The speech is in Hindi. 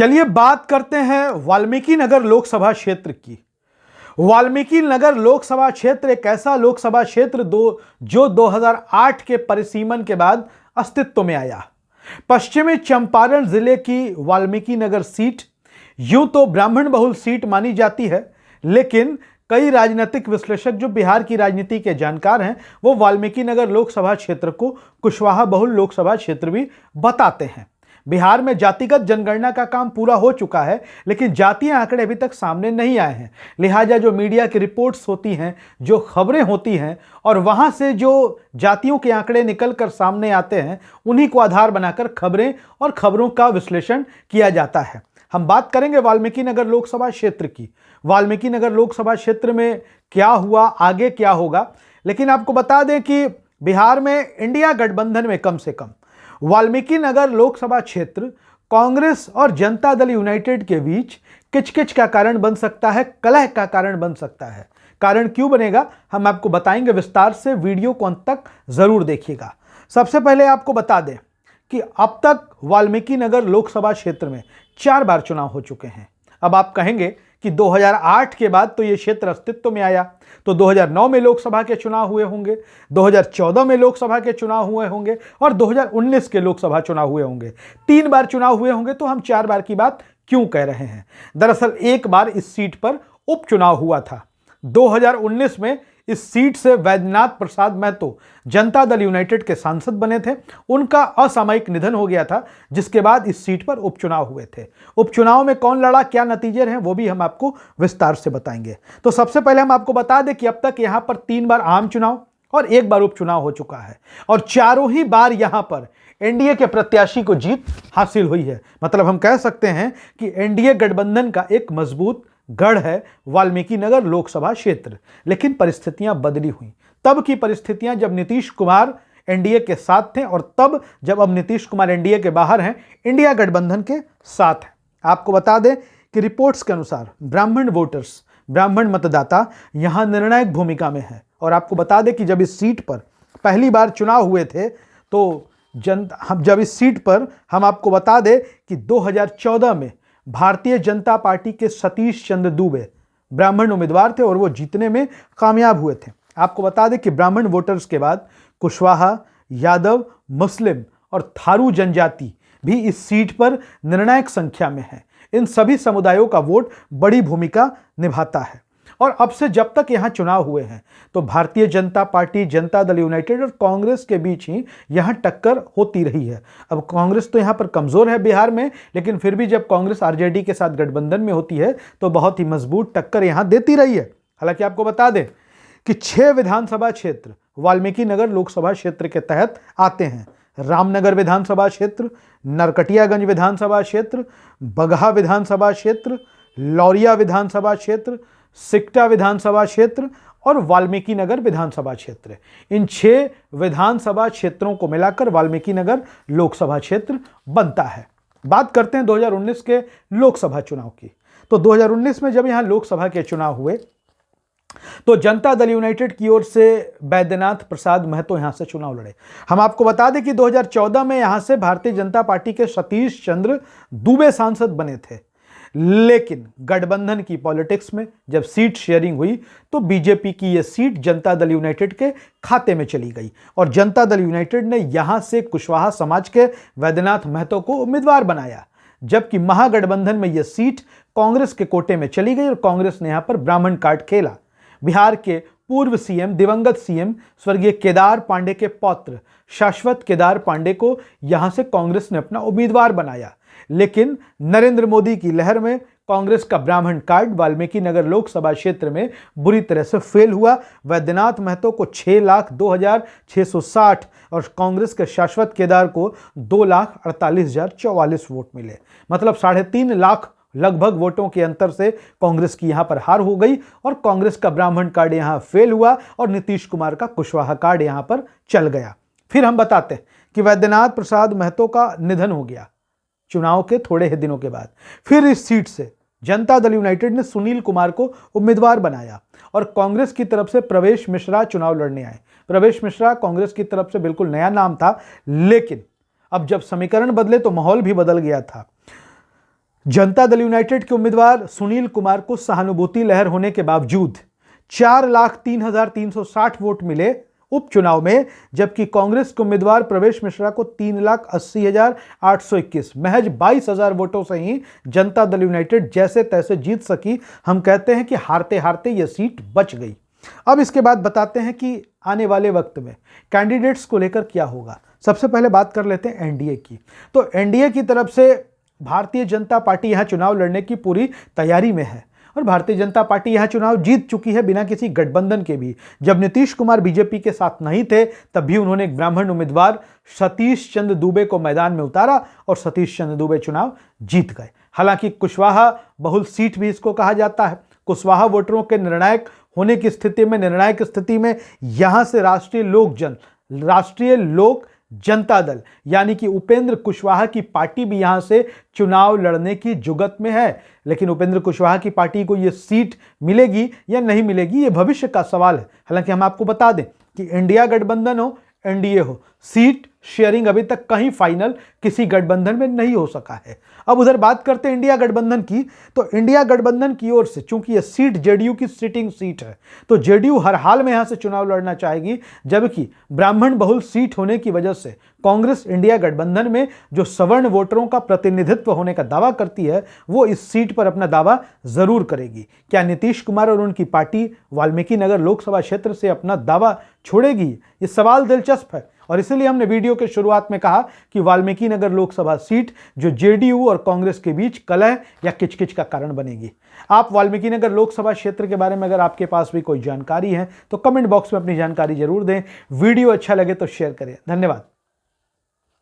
चलिए बात करते हैं वाल्मीकि नगर लोकसभा क्षेत्र की। वाल्मीकि नगर लोकसभा क्षेत्र एक ऐसा लोकसभा क्षेत्र जो 2008 के परिसीमन के बाद अस्तित्व में आया। पश्चिमी चंपारण जिले की वाल्मीकि नगर सीट यूं तो ब्राह्मण बहुल सीट मानी जाती है, लेकिन कई राजनीतिक विश्लेषक जो बिहार की राजनीति के जानकार हैं वो वाल्मीकि नगर लोकसभा क्षेत्र को कुशवाहा बहुल लोकसभा क्षेत्र भी बताते हैं। बिहार में जातिगत जनगणना का काम पूरा हो चुका है, लेकिन जातीय आंकड़े अभी तक सामने नहीं आए हैं। लिहाजा जो मीडिया की रिपोर्ट्स होती हैं, जो खबरें होती हैं और वहां से जो जातियों के आंकड़े निकल कर सामने आते हैं, उन्हीं को आधार बनाकर खबरें और खबरों का विश्लेषण किया जाता है। हम बात करेंगे वाल्मीकि नगर लोकसभा क्षेत्र की। वाल्मीकि नगर लोकसभा क्षेत्र में क्या हुआ, आगे क्या होगा, लेकिन आपको बता दें कि बिहार में इंडिया गठबंधन में कम से कम वाल्मीकि नगर लोकसभा क्षेत्र कांग्रेस और जनता दल यूनाइटेड के बीच किचकिच का कारण बन सकता है, कलह का कारण बन सकता है। कारण क्यों बनेगा हम आपको बताएंगे विस्तार से, वीडियो को अंत तक जरूर देखिएगा। सबसे पहले आपको बता दें कि अब तक वाल्मीकि नगर लोकसभा क्षेत्र में 4 बार चुनाव हो चुके हैं। अब आप कहेंगे कि 2008 के बाद तो ये क्षेत्र अस्तित्व में आया, तो 2009 में लोकसभा के चुनाव हुए होंगे, 2014 में लोकसभा के चुनाव हुए होंगे और 2019 के लोकसभा चुनाव हुए होंगे। 3 बार चुनाव हुए होंगे, तो हम 4 बार की बात क्यों कह रहे हैं? दरअसल एक बार इस सीट पर उपचुनाव हुआ था। 2019 में इस सीट से वैद्यनाथ प्रसाद महतो जनता दल यूनाइटेड के सांसद बने थे। उनका असामयिक निधन हो गया था, जिसके बाद इस सीट पर उपचुनाव हुए थे। उपचुनाव में कौन लड़ा, क्या नतीजे रहे, वो भी हम आपको विस्तार से बताएंगे। तो सबसे पहले हम आपको बता दें कि अब तक यहां पर 3 बार आम चुनाव और 1 बार उपचुनाव हो चुका है और चारों ही बार यहां पर एनडीए के प्रत्याशी को जीत हासिल हुई है। मतलब हम कह सकते हैं कि एनडीए गठबंधन का एक मजबूत गढ़ है वाल्मीकि नगर लोकसभा क्षेत्र। लेकिन परिस्थितियां बदली हुई। तब की परिस्थितियां जब नीतीश कुमार एनडीए के साथ थे और तब जब अब नीतीश कुमार एनडीए के बाहर हैं, इंडिया गठबंधन के साथ है। आपको बता दें कि रिपोर्ट्स के अनुसार ब्राह्मण वोटर्स, ब्राह्मण मतदाता यहां निर्णायक भूमिका में है। और आपको बता दें कि जब इस सीट पर पहली बार चुनाव हुए थे, तो जब इस सीट पर हम आपको बता दें कि 2014 में भारतीय जनता पार्टी के सतीश चंद्र दुबे ब्राह्मण उम्मीदवार थे और वो जीतने में कामयाब हुए थे। आपको बता दें कि ब्राह्मण वोटर्स के बाद कुशवाहा, यादव, मुस्लिम और थारू जनजाति भी इस सीट पर निर्णायक संख्या में है। इन सभी समुदायों का वोट बड़ी भूमिका निभाता है। और अब से जब तक यहां चुनाव हुए हैं, तो भारतीय जनता पार्टी, जनता दल यूनाइटेड और कांग्रेस के बीच ही यहां टक्कर होती रही है। अब कांग्रेस तो यहां पर कमजोर है बिहार में, लेकिन फिर भी जब कांग्रेस आरजेडी के साथ गठबंधन में होती है तो बहुत ही मजबूत टक्कर यहां देती रही है। हालांकि आपको बता दें कि 6 विधानसभा क्षेत्र वाल्मीकि नगर लोकसभा क्षेत्र के तहत आते हैं। रामनगर विधानसभा क्षेत्र, नरकटियागंज विधानसभा क्षेत्र, बगहा विधानसभा क्षेत्र, लौरिया विधानसभा क्षेत्र, सिकटा विधानसभा क्षेत्र और वाल्मीकि नगर विधानसभा क्षेत्र। इन 6 विधानसभा क्षेत्रों को मिलाकर वाल्मीकि नगर लोकसभा क्षेत्र बनता है। बात करते हैं 2019 के लोकसभा चुनाव की। तो 2019 में जब यहां लोकसभा के चुनाव हुए, तो जनता दल यूनाइटेड की ओर से वैद्यनाथ प्रसाद महतो यहां से चुनाव लड़े। हम आपको बता दें कि 2014 में यहां से भारतीय जनता पार्टी के सतीश चंद्र दुबे सांसद बने थे। लेकिन गठबंधन की पॉलिटिक्स में जब सीट शेयरिंग हुई, तो बीजेपी की यह सीट जनता दल यूनाइटेड के खाते में चली गई और जनता दल यूनाइटेड ने यहां से कुशवाहा समाज के वैद्यनाथ महतो को उम्मीदवार बनाया। जबकि महागठबंधन में यह सीट कांग्रेस के कोटे में चली गई और कांग्रेस ने यहां पर ब्राह्मण कार्ड खेला। बिहार के पूर्व सीएम, दिवंगत सीएम स्वर्गीय केदार पांडे के पौत्र शाश्वत केदार पांडे को यहां से कांग्रेस ने अपना उम्मीदवार बनाया। लेकिन नरेंद्र मोदी की लहर में कांग्रेस का ब्राह्मण कार्ड वाल्मीकि नगर लोकसभा क्षेत्र में बुरी तरह से फेल हुआ। वैद्यनाथ महतो को 6,02,660 और कांग्रेस के शाश्वत केदार को 2,48,044 वोट मिले। मतलब 3.5 लाख लगभग वोटों के अंतर से कांग्रेस की यहां पर हार हो गई और कांग्रेस का ब्राह्मण कार्ड यहां फेल हुआ और नीतीश कुमार का कुशवाहा कार्ड यहां पर चल गया। फिर हम बताते हैं कि वैद्यनाथ प्रसाद महतो का निधन हो गया चुनाव के थोड़े ही दिनों के बाद। फिर इस सीट से जनता दल यूनाइटेड ने सुनील कुमार को उम्मीदवार बनाया और कांग्रेस की तरफ से प्रवेश मिश्रा चुनाव लड़ने आए। प्रवेश मिश्रा कांग्रेस की तरफ से बिल्कुल नया नाम था, लेकिन अब जब समीकरण बदले तो माहौल भी बदल गया था। जनता दल यूनाइटेड के उम्मीदवार सुनील कुमार को सहानुभूति लहर होने के बावजूद 4,03,360 वोट मिले उपचुनाव में, जबकि कांग्रेस के उम्मीदवार प्रवेश मिश्रा को 3,80,821 महज 22,000 वोटों से ही जनता दल यूनाइटेड जैसे तैसे जीत सकी। हम कहते हैं कि हारते हारते यह सीट बच गई। अब इसके बाद बताते हैं कि आने वाले वक्त में कैंडिडेट्स को लेकर क्या होगा। सबसे पहले बात कर लेते हैं एनडीए की। तो एनडीए की तरफ से भारतीय जनता पार्टी यहां चुनाव लड़ने की पूरी तैयारी में है और भारतीय जनता पार्टी यहां चुनाव जीत चुकी है बिना किसी गठबंधन के भी। जब नीतीश कुमार बीजेपी के साथ नहीं थे तब भी उन्होंने एक ब्राह्मण उम्मीदवार सतीश चंद्र दुबे को मैदान में उतारा और सतीश चंद्र दुबे चुनाव जीत गए। हालांकि कुशवाहा बहुल सीट भी इसको कहा जाता है। कुशवाहा वोटरों के निर्णायक होने की स्थिति में, निर्णायक स्थिति में यहां से राष्ट्रीय लोक जनता दल यानी कि उपेंद्र कुशवाहा की पार्टी भी यहां से चुनाव लड़ने की जुगत में है। लेकिन उपेंद्र कुशवाहा की पार्टी को यह सीट मिलेगी या नहीं मिलेगी, यह भविष्य का सवाल है। हालांकि हम आपको बता दें कि इंडिया गठबंधन हो, एनडीए हो, सीट शेयरिंग अभी तक कहीं फाइनल किसी गठबंधन में नहीं हो सका है। अब उधर बात करते हैं इंडिया गठबंधन की। तो इंडिया गठबंधन की ओर से चूंकि यह सीट जेडीयू की सिटिंग सीट है तो जेडीयू हर हाल में यहां से चुनाव लड़ना चाहेगी, जबकि ब्राह्मण बहुल सीट होने की वजह से कांग्रेस इंडिया गठबंधन में जो सवर्ण वोटरों का प्रतिनिधित्व होने का दावा करती है वो इस सीट पर अपना दावा जरूर करेगी। क्या नीतीश कुमार और उनकी पार्टी वाल्मीकि नगर लोकसभा क्षेत्र से अपना दावा छोड़ेगी? ये सवाल दिलचस्प है और इसीलिए हमने वीडियो के शुरुआत में कहा कि वाल्मीकि नगर लोकसभा सीट जो जेडीयू और कांग्रेस के बीच कलह या किचकिच का कारण बनेगी। आप वाल्मीकि नगर लोकसभा क्षेत्र के बारे में अगर आपके पास भी कोई जानकारी है तो कमेंट बॉक्स में अपनी जानकारी जरूर दें। वीडियो अच्छा लगे तो शेयर करें। धन्यवाद।